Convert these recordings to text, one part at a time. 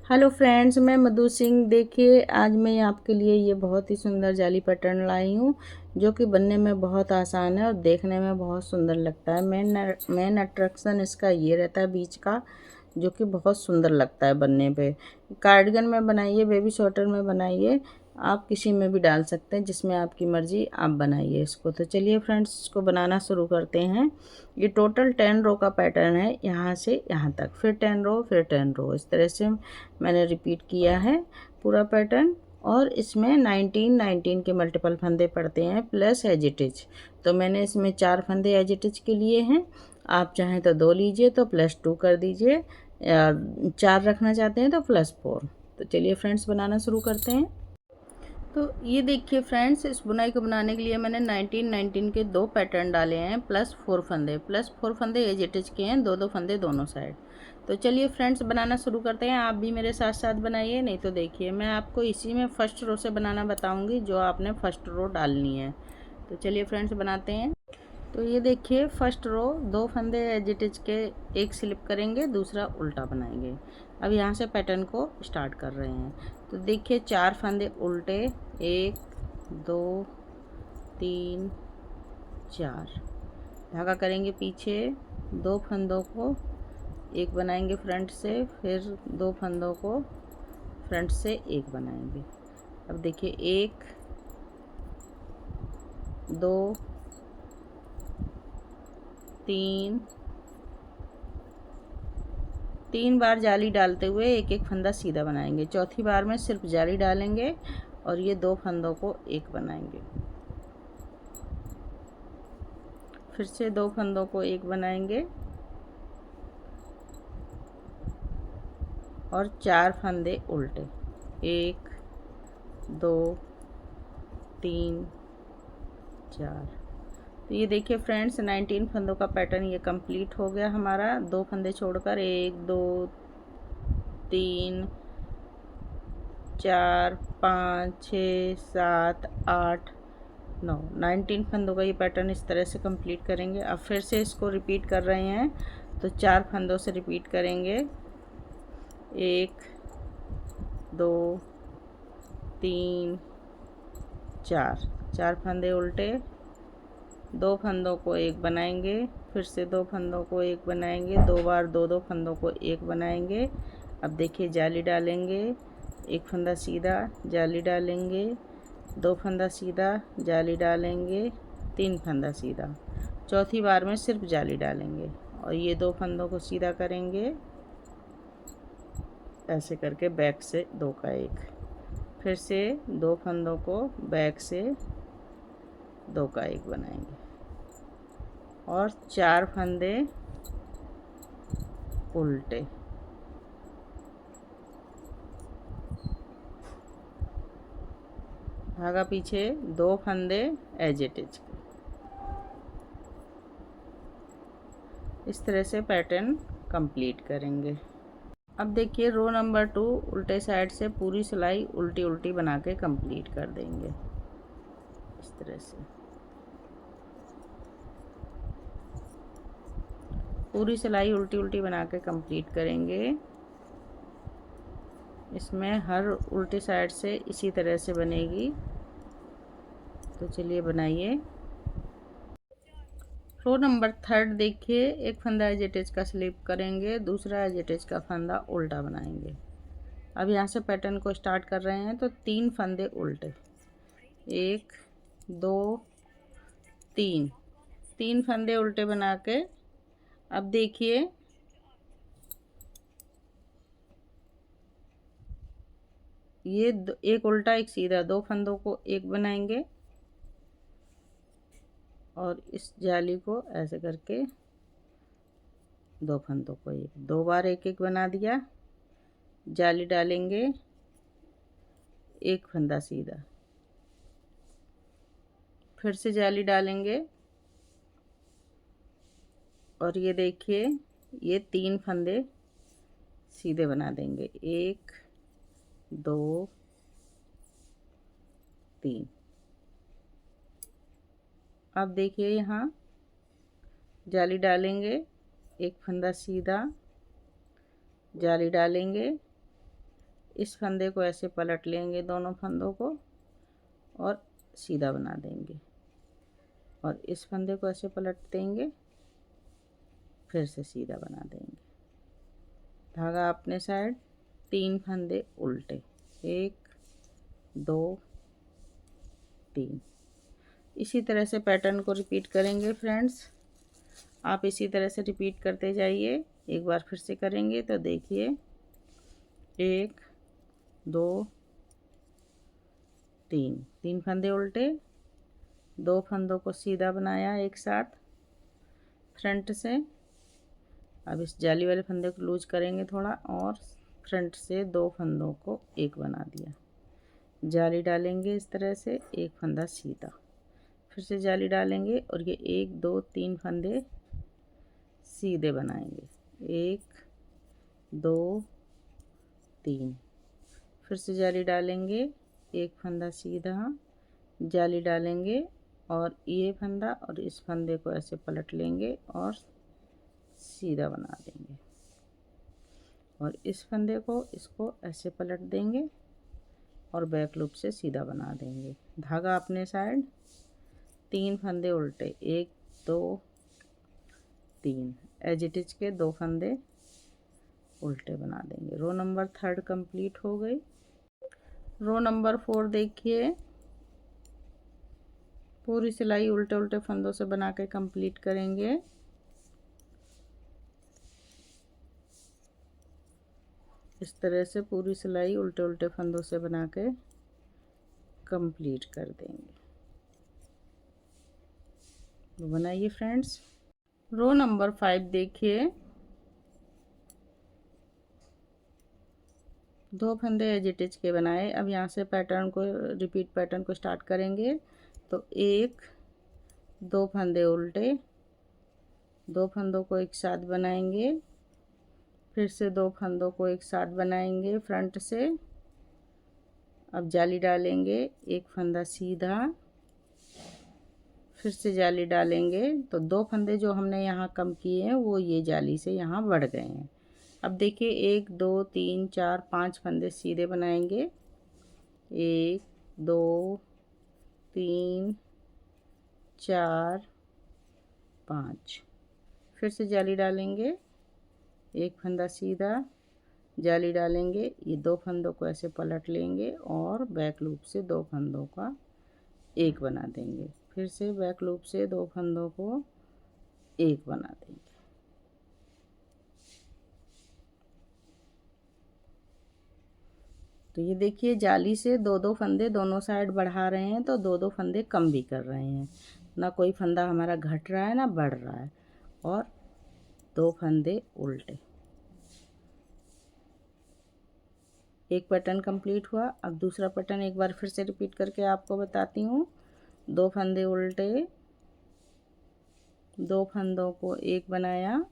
Hello friends, मैं मधु सिंह। देखिए, आज मैं आपके लिए ये बहुत ही सुंदर जाली पैटर्न लाई हूँ, जो कि बनने में बहुत आसान है और देखने में बहुत सुंदर लगता है। मेन अट्रैक्शन इसका ये रहता है बीच का, जो कि बहुत सुंदर लगता है बनने पे। कार्डिगन में बनाइए, बेबी स्वेटर में बनाइए, आप किसी में भी डाल सकते हैं, जिसमें आपकी मर्ज़ी, आप बनाइए इसको। तो चलिए फ्रेंड्स, इसको बनाना शुरू करते हैं। ये टोटल 10 रो का पैटर्न है, यहाँ से यहाँ तक, फिर 10 रो, फिर 10 रो, इस तरह से मैंने रिपीट किया है पूरा पैटर्न। और इसमें 19 के मल्टीपल फंदे पड़ते हैं प्लस एजिटिज। तो मैंने इसमें 4 फंदे एजिटिज के लिए हैं। आप चाहें तो 2 लीजिए तो +2 कर दीजिए, या 4 रखना चाहते हैं तो +4। तो चलिए फ्रेंड्स, बनाना शुरू करते हैं। तो ये देखिए फ्रेंड्स, इस बुनाई को बनाने के लिए मैंने 19 के 2 पैटर्न डाले हैं, +4 फंदे एज इट इज के हैं, 2 फंदे दोनों साइड। तो चलिए फ्रेंड्स, बनाना शुरू करते हैं। आप भी मेरे साथ साथ बनाइए। नहीं तो देखिए, मैं आपको इसी में फर्स्ट रो से बनाना बताऊंगी, जो आपने फर्स्ट रो डालनी है। तो चलिए फ्रेंड्स, बनाते हैं। तो ये देखिए, फर्स्ट रो 2 फंदे एज इट इज के, एक स्लिप करेंगे, दूसरा उल्टा बनाएंगे। अब यहाँ से पैटर्न को स्टार्ट कर रहे हैं। तो देखिए, 4 फंदे उल्टे, 1 2 3 4, धागा करेंगे पीछे, 2 फंदों को एक बनाएंगे फ्रंट से, फिर 2 फंदों को फ्रंट से एक बनाएंगे। अब देखिए, 1 2 3 3 बार जाली डालते हुए एक एक फंदा सीधा बनाएंगे। चौथी बार में सिर्फ जाली डालेंगे और ये 2 फंदों को एक बनाएंगे। फिर से 2 फंदों को एक बनाएंगे और 4 फंदे उल्टे, 1 2 3 4। तो ये देखिए फ्रेंड्स, 19 फंदों का पैटर्न ये कंप्लीट हो गया हमारा। 2 फंदे छोड़कर 1 2 3 4 5 6 7 8 9, 19 फंदों का ये पैटर्न इस तरह से कंप्लीट करेंगे। अब फिर से इसको रिपीट कर रहे हैं, तो 4 फंदों से रिपीट करेंगे, 1 2 3 4, 4 फंदे उल्टे, 2 फंदों को एक बनाएंगे, फिर से 2 फंदों को एक बनाएंगे, 2 बार 2 फंदों को एक बनाएंगे। अब देखिए, जाली डालेंगे, एक फंदा सीधा, जाली डालेंगे, 2 फंदा सीधा, जाली डालेंगे, 3 फंदा सीधा। चौथी बार में सिर्फ जाली डालेंगे और ये 2 फंदों को सीधा करेंगे, ऐसे करके बैक से 2 का एक, फिर से 2 फंदों को बैक से 2 का एक बनाएंगे और 4 फंदे उल्टे। धागा पीछे, 2 फंदे एज इट इज। इस तरह से पैटर्न कंप्लीट करेंगे। अब देखिए, रो नंबर 2 उल्टे साइड से पूरी सिलाई उल्टी उल्टी बना के कंप्लीट कर देंगे, इस तरह से पूरी सिलाई उल्टी उल्टी बना के कंप्लीट करेंगे। इसमें हर उल्टी साइड से इसी तरह से बनेगी। तो चलिए बनाइए। रो नंबर 3 देखिए, एक फंदा एज इट इज का स्लिप करेंगे, दूसरा एज इट इज का फंदा उल्टा बनाएंगे। अब यहाँ से पैटर्न को स्टार्ट कर रहे हैं, तो 3 फंदे उल्टे, 1 2 3, 3 फंदे उल्टे बना के, अब देखिए, ये एक उल्टा एक सीधा, 2 फंदों को एक बनाएंगे और इस जाली को ऐसे करके 2 फंदों को एक, 2 बार एक एक बना दिया, जाली डालेंगे, एक फंदा सीधा, फिर से जाली डालेंगे और ये देखिए, ये 3 फंदे सीधे बना देंगे, 1 2 3। अब देखिए, यहाँ जाली डालेंगे, एक फंदा सीधा, जाली डालेंगे, इस फंदे को ऐसे पलट लेंगे दोनों फंदों को और सीधा बना देंगे, और इस फंदे को ऐसे पलट देंगे, फिर से सीधा बना देंगे। धागा अपने साइड, 3 फंदे उल्टे, 1 2 3। इसी तरह से पैटर्न को रिपीट करेंगे फ्रेंड्स। आप इसी तरह से रिपीट करते जाइए। एक बार फिर से करेंगे तो देखिए, 1 2 3, 3 फंदे उल्टे, 2 फंदों को सीधा बनाया एक साथ फ्रंट से। अब इस जाली वाले फंदे को लूज करेंगे थोड़ा, और फ्रंट से 2 फंदों को एक बना दिया। जाली डालेंगे इस तरह से, एक फंदा सीधा, फिर से जाली डालेंगे और ये 1 2 3 फंदे सीधे बनाएंगे, 1 2 3। फिर से जाली डालेंगे, एक फंदा सीधा, जाली डालेंगे और ये फंदा और इस फंदे को ऐसे पलट लेंगे और सीधा बना देंगे, और इस फंदे को इसको ऐसे पलट देंगे और बैक लूप से सीधा बना देंगे। धागा अपने साइड, 3 फंदे उल्टे, 1 2 3, एज इट इज के 2 फंदे उल्टे बना देंगे। रो नंबर 3 कंप्लीट हो गई। रो नंबर 4 देखिए, पूरी सिलाई उल्टे उल्टे फंदों से बना के कंप्लीट करेंगे। इस तरह से पूरी सिलाई उल्टे उल्टे फंदों से बना के कंप्लीट कर देंगे। तो बनाइए फ्रेंड्स। रो नंबर 5 देखिए, 2 फंदे एज इट इज के बनाए। अब यहाँ से पैटर्न को रिपीट पैटर्न को स्टार्ट करेंगे। तो 1 2 फंदे उल्टे, 2 फंदों को एक साथ बनाएंगे, फिर से 2 फंदों को एक साथ बनाएंगे फ्रंट से। अब जाली डालेंगे, एक फंदा सीधा, फिर से जाली डालेंगे। तो 2 फंदे जो हमने यहाँ कम किए हैं वो ये जाली से यहाँ बढ़ गए हैं। अब देखिए, 1 2 3 4 5 फंदे सीधे बनाएंगे, 1 2 3 4 5। फिर से जाली डालेंगे, एक फंदा सीधा, जाली डालेंगे, ये 2 फंदों को ऐसे पलट लेंगे और बैक लूप से 2 फंदों का एक बना देंगे, फिर से बैक लूप से 2 फंदों को एक बना देंगे। तो ये देखिए, जाली से 2 फंदे दोनों साइड बढ़ा रहे हैं, तो 2 फंदे कम भी कर रहे हैं, ना कोई फंदा हमारा घट रहा है ना बढ़ रहा है। और 2 फंदे उल्टे, एक पैटर्न कंप्लीट हुआ। अब दूसरा पैटर्न एक बार फिर से रिपीट करके आपको बताती हूँ। 2 फंदे उल्टे, 2 फंदों को एक बनाया,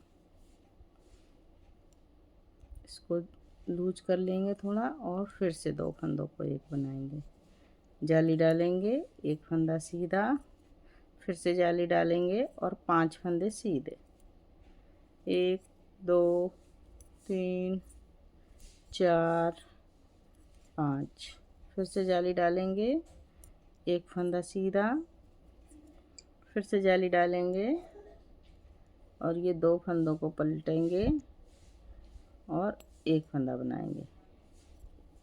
इसको लूज कर लेंगे थोड़ा, और फिर से 2 फंदों को एक बनाएंगे, जाली डालेंगे, एक फंदा सीधा, फिर से जाली डालेंगे और 5 फंदे सीधे, 1 2 3 4 5। फिर से जाली डालेंगे, एक फंदा सीधा, फिर से जाली डालेंगे और ये 2 फंदों को पलटेंगे और एक फंदा बनाएंगे,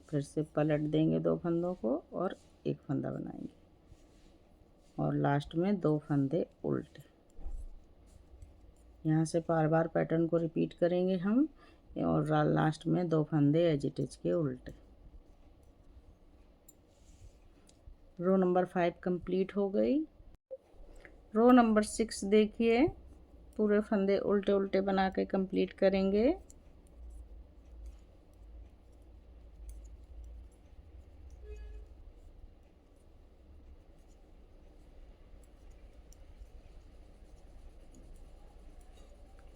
फिर से पलट देंगे 2 फंदों को और एक फंदा बनाएंगे, और लास्ट में 2 फंदे उल्टे। यहाँ से बार बार पैटर्न को रिपीट करेंगे हम, और लास्ट में 2 फंदे एज इट इज के उल्टे। रो नंबर 5 कंप्लीट हो गई। रो नंबर 6 देखिए, पूरे फंदे उल्टे उल्टे बना के कंप्लीट करेंगे।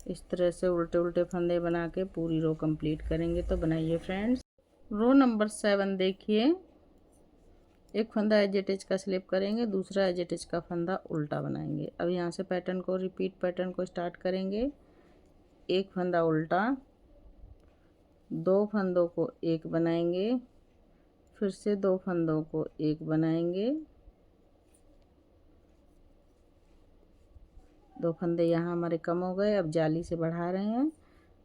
इस तरह से उल्टे उल्टे फंदे बना के पूरी रो कंप्लीट करेंगे। तो बनाइए फ्रेंड्स। रो नंबर 7 देखिए, एक फंदा एज इट इज का स्लिप करेंगे, दूसरा एज इट इज का फंदा उल्टा बनाएंगे। अब यहाँ से पैटर्न को रिपीट पैटर्न को स्टार्ट करेंगे। एक फंदा उल्टा, दो फंदों को एक बनाएंगे, फिर से दो फंदों को एक बनाएंगे, दो फंदे यहाँ हमारे कम हो गए, अब जाली से बढ़ा रहे हैं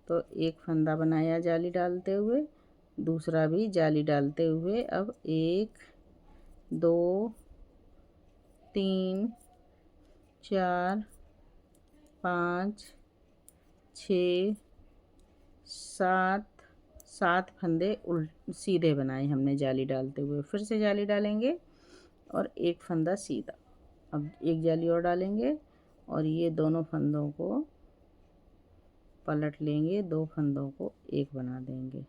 तो एक फंदा बनाया जाली डालते हुए, दूसरा भी जाली डालते हुए। अब 1 2 3 4 5 6 7 फंदे सीधे बनाए हमने जाली डालते हुए। फिर से जाली डालेंगे और एक फंदा सीधा। अब एक जाली और डालेंगे और ये दोनों फंदों को पलट लेंगे, दो फंदों को एक बना देंगे।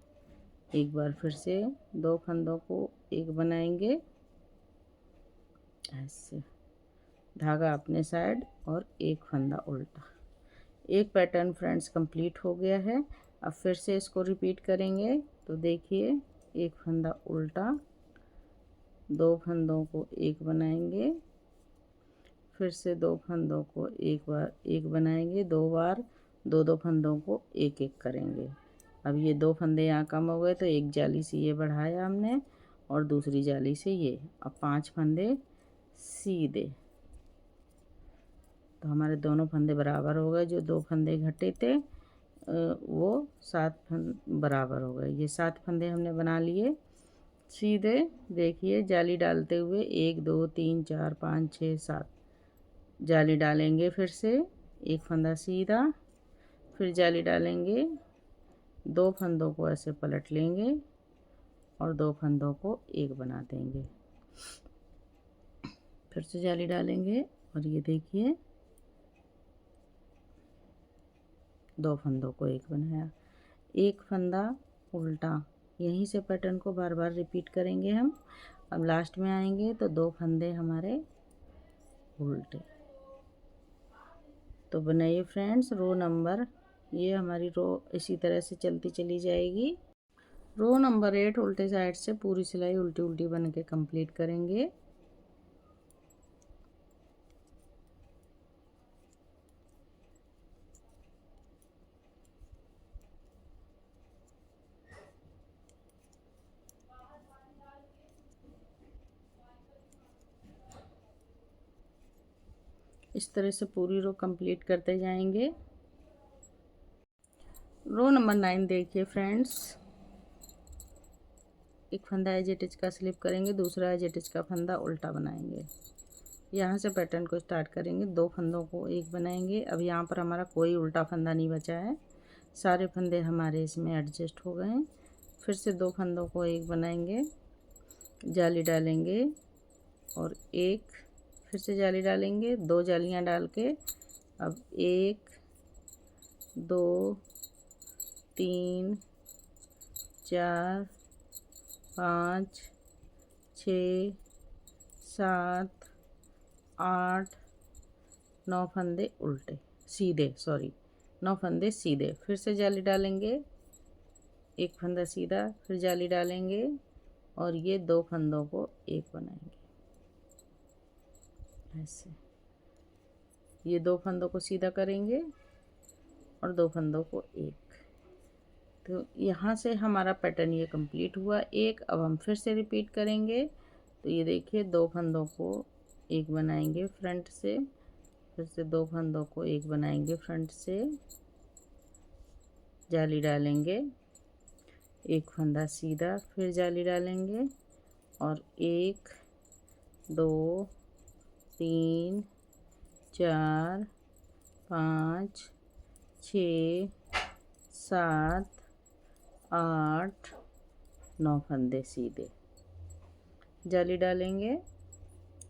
एक बार फिर से दो फंदों को एक बनाएंगे, ऐसे धागा अपने साइड और एक फंदा उल्टा। एक पैटर्न फ्रेंड्स कंप्लीट हो गया है। अब फिर से इसको रिपीट करेंगे तो देखिए, एक फंदा उल्टा, दो फंदों को एक बनाएंगे, फिर से दो फंदों को एक बनाएंगे, दो बार दो फंदों को एक एक करेंगे। अब ये दो फंदे यहाँ कम हो गए तो एक जाली से ये बढ़ाया हमने और दूसरी जाली से ये। अब 5 फंदे सीधे, तो हमारे दोनों फंदे बराबर हो गए। जो दो फंदे घटे थे वो 7 बराबर हो गए। ये 7 फंदे हमने बना लिए सीधे। देखिए जाली डालते हुए 1 2 3 4 5 6 7 जाली डालेंगे, फिर से एक फंदा सीधा, फिर जाली डालेंगे, दो फंदों को ऐसे पलट लेंगे और दो फंदों को एक बना देंगे। फिर से जाली डालेंगे और ये देखिए दो फंदों को एक बनाया, एक फंदा उल्टा। यहीं से पैटर्न को बार बार रिपीट करेंगे हम। अब लास्ट में आएंगे तो दो फंदे हमारे उल्टे। तो बनाइए फ्रेंड्स रो नंबर, ये हमारी रो इसी तरह से चलती चली जाएगी। रो नंबर 8 उल्टे साइड से पूरी सिलाई उल्टी उल्टी बन के कंप्लीट करेंगे। इस तरह से पूरी रो कंप्लीट करते जाएंगे। रो नंबर 9 देखिए फ्रेंड्स, एक फंदा एज इट इज का स्लिप करेंगे, दूसरा एज इट इज का फंदा उल्टा बनाएंगे। यहाँ से पैटर्न को स्टार्ट करेंगे, दो फंदों को एक बनाएंगे। अब यहाँ पर हमारा कोई उल्टा फंदा नहीं बचा है, सारे फंदे हमारे इसमें एडजस्ट हो गए हैं। फिर से दो फंदों को एक बनाएंगे, जाली डालेंगे और एक, फिर से जाली डालेंगे, दो जालियाँ डाल के अब 1 2 3 4 5 6 7 8 9 फंदे उल्टे सीधे, सॉरी 9 फंदे सीधे। फिर से जाली डालेंगे, एक फंदा सीधा, फिर जाली डालेंगे और ये दो फंदों को एक बनाएंगे ऐसे। ये दो फंदों को सीधा करेंगे और दो फंदों को एक। तो यहाँ से हमारा पैटर्न ये कंप्लीट हुआ एक। अब हम फिर से रिपीट करेंगे। तो ये देखिए दो फंदों को एक बनाएंगे फ्रंट से, फिर से दो फंदों को एक बनाएंगे फ्रंट से, जाली डालेंगे, एक फंदा सीधा, फिर जाली डालेंगे और 1 2 3 4 5 6 7 8 9 फंदे सीधे, जाली डालेंगे,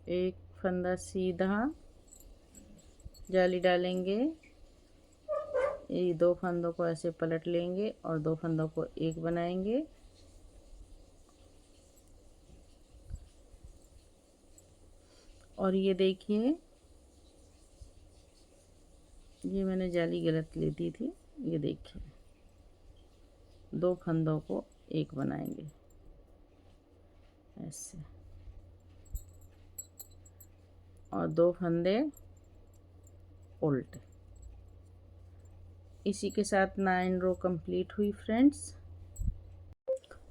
एक फंदा सीधा, जाली डालेंगे, ये दो फंदों को ऐसे पलट लेंगे और दो फंदों को एक बनाएंगे। और ये देखिए, ये मैंने जाली गलत ले दी थी, ये देखिए दो फंदों को एक बनाएंगे ऐसे और दो फंदे उल्टे। इसी के साथ 9 रो कंप्लीट हुई फ्रेंड्स।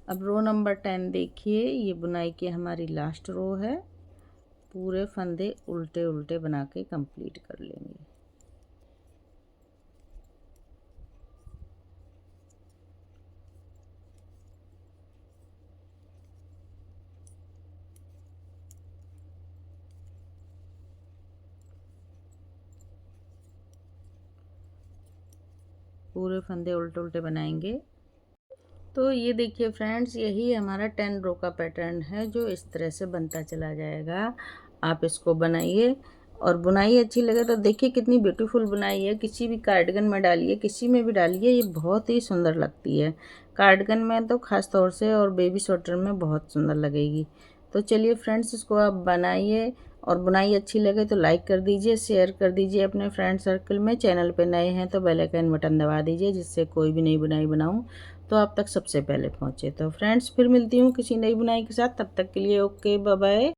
अब रो नंबर 10 देखिए, ये बुनाई की हमारी लास्ट रो है। पूरे फंदे उल्टे उल्टे बना के कंप्लीट कर लेंगे। पूरे फंदे उल्टे उल्टे बनाएंगे। तो ये देखिए फ्रेंड्स, यही हमारा 10 रो का पैटर्न है जो इस तरह से बनता चला जाएगा। आप इसको बनाइए और बुनाई अच्छी लगे तो देखिए कितनी ब्यूटीफुल बुनाई है। किसी भी कार्डिगन में डालिए, किसी में भी डालिए, ये बहुत ही सुंदर लगती है। कार्डिगन में तो ख़ास तौर से और बेबी स्वेटर में बहुत सुंदर लगेगी। तो चलिए फ्रेंड्स, इसको आप बनाइए और बुनाई अच्छी लगे तो लाइक कर दीजिए, शेयर कर दीजिए अपने फ्रेंड सर्कल में। चैनल पे नए हैं तो बेल आइकन बटन दबा दीजिए, जिससे कोई भी नई बुनाई बनाऊं तो आप तक सबसे पहले पहुंचे। तो फ्रेंड्स, फिर मिलती हूँ किसी नई बुनाई के साथ। तब तक के लिए ओके, बाय बाय।